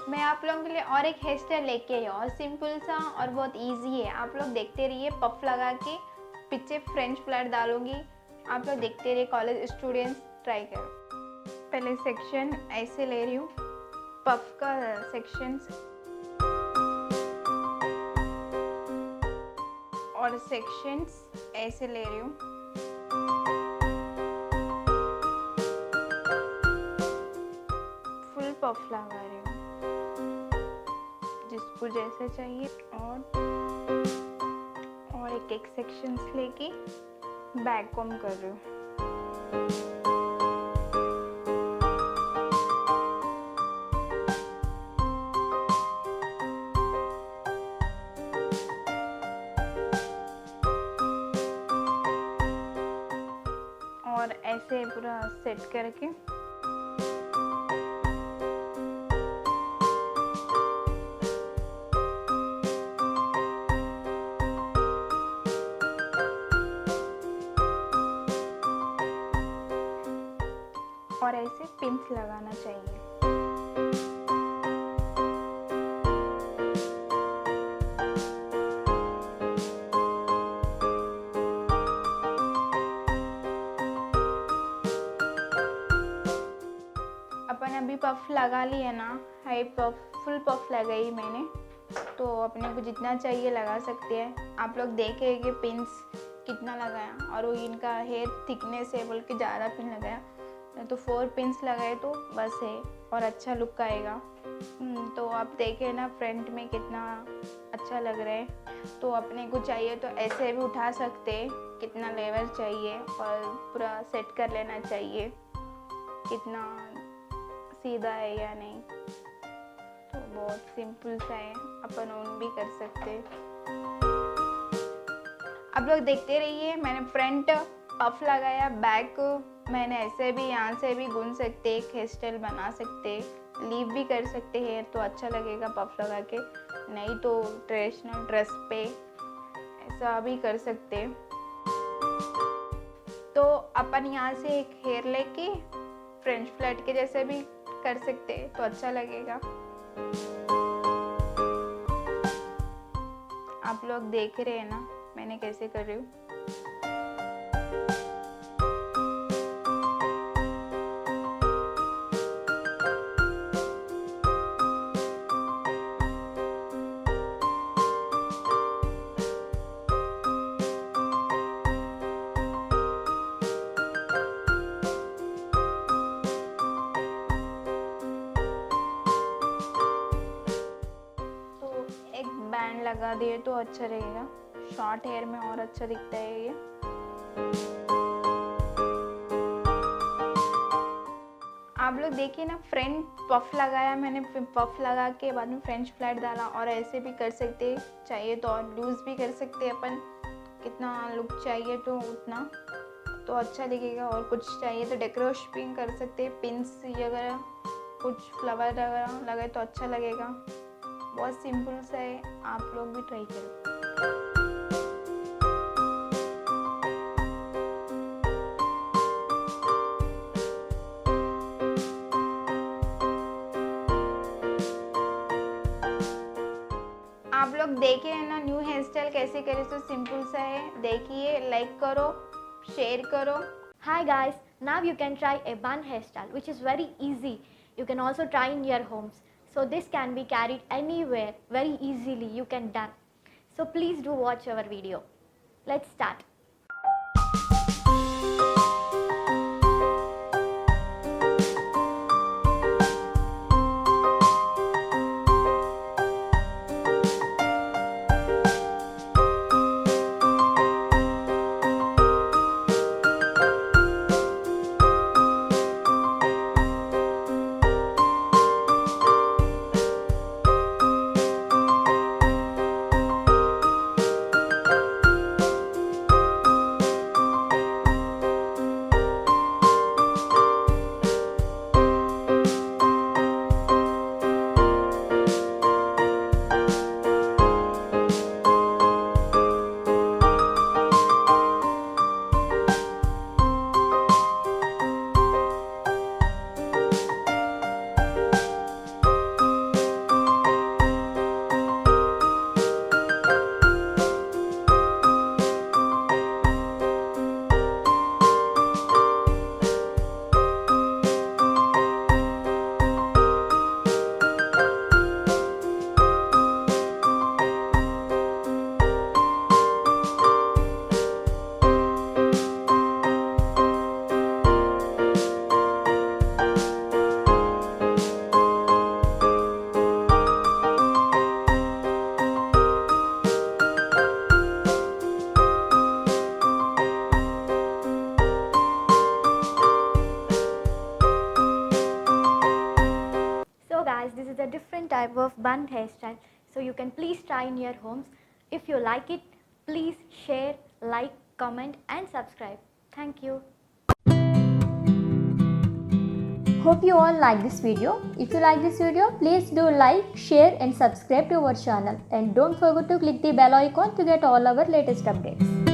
मैं आप लोगों के लिए और एक हेयर स्टाइल लेके आई और सिंपल सा और बहुत इजी है। आप लोग देखते रहिए। पफ लगा के पीछे फ्रेंच फ्लावर डालूंगी, आप लोग देखते रहिए। कॉलेज स्टूडेंट्स ट्राई करो। पहले सेक्शन ऐसे ले रही हूँ, पफ का सेक्शन और सेक्शंस ऐसे ले रही हूँ। फुल पफ लगा रही हूँ जिसको जैसे चाहिए और एक सेक्शंस लेके बैक कॉम कर रही हूँ। और ऐसे पूरा सेट करके और ऐसे पिंस लगाना चाहिए। अपन अभी पफ लगा लिए ना, हाई पफ फुल पफ लगाई मैंने, तो अपने को जितना चाहिए लगा सकते हैं। आप लोग देखें कि पिंस कितना लगाया और वो इनका हेयर थिकनेस है बोल के ज़्यादा पिन लगाया, तो 4 पिंस लगाए तो बस है और अच्छा लुक आएगा। तो आप देखें ना फ्रंट में कितना अच्छा लग रहा है। तो अपने को चाहिए तो ऐसे भी उठा सकते हैं, कितना लेवल चाहिए और पूरा सेट कर लेना चाहिए कितना सीधा है या नहीं। तो बहुत सिंपल सा है, अपन ओन भी कर सकते हैं। आप लोग देखते रहिए। मैंने फ्रंट पफ लगाया, बैक मैंने ऐसे भी यहाँ से भी गूंथ सकते, एक हेयर स्टाइल बना सकते, लीव भी कर सकते हेयर तो अच्छा लगेगा पफ लगा के, नहीं तो ट्रेडिशनल ड्रेस पे ऐसा भी कर सकते। तो अपन यहाँ से एक हेयर लेके फ्रेंच फ्लैट के जैसे भी कर सकते तो अच्छा लगेगा। आप लोग देख रहे हैं ना मैंने कैसे कर रही हूँ। बैंड लगा दिए तो अच्छा रहेगा, शॉर्ट हेयर में और अच्छा दिखता है ये। आप लोग देखिए ना, फ्रंट पफ लगाया मैंने, फिर पफ लगा के बाद में फ्रेंच फ्लैट डाला और ऐसे भी कर सकते, चाहिए तो और लूज भी कर सकते अपन, कितना लुक चाहिए तो उतना तो अच्छा दिखेगा। और कुछ चाहिए तो डेकोरेशन भी कर सकते, पिंस वगैरह कुछ फ्लावर वगैरह लगाए तो अच्छा लगेगा। बहुत सिंपल सा है, आप लोग भी ट्राई करो। आप लोग देखे हैं ना न्यू हेयर स्टाइल कैसे करें, तो सिंपल सा है, देखिए, लाइक करो, शेयर करो। Hi guys, now you can try a bun hairstyle which is very easy. You can also try in your homes. So this can be carried anywhere very easily, you can done. So please do watch our video. Let's start. type of bun hairstyle. So you can please try in your homes. If you like it, please share, like, comment and subscribe. Thank you. Hope you all like this video. If you like this video, please do like, share and subscribe to our channel. And don't forget to click the bell icon to get all our latest updates.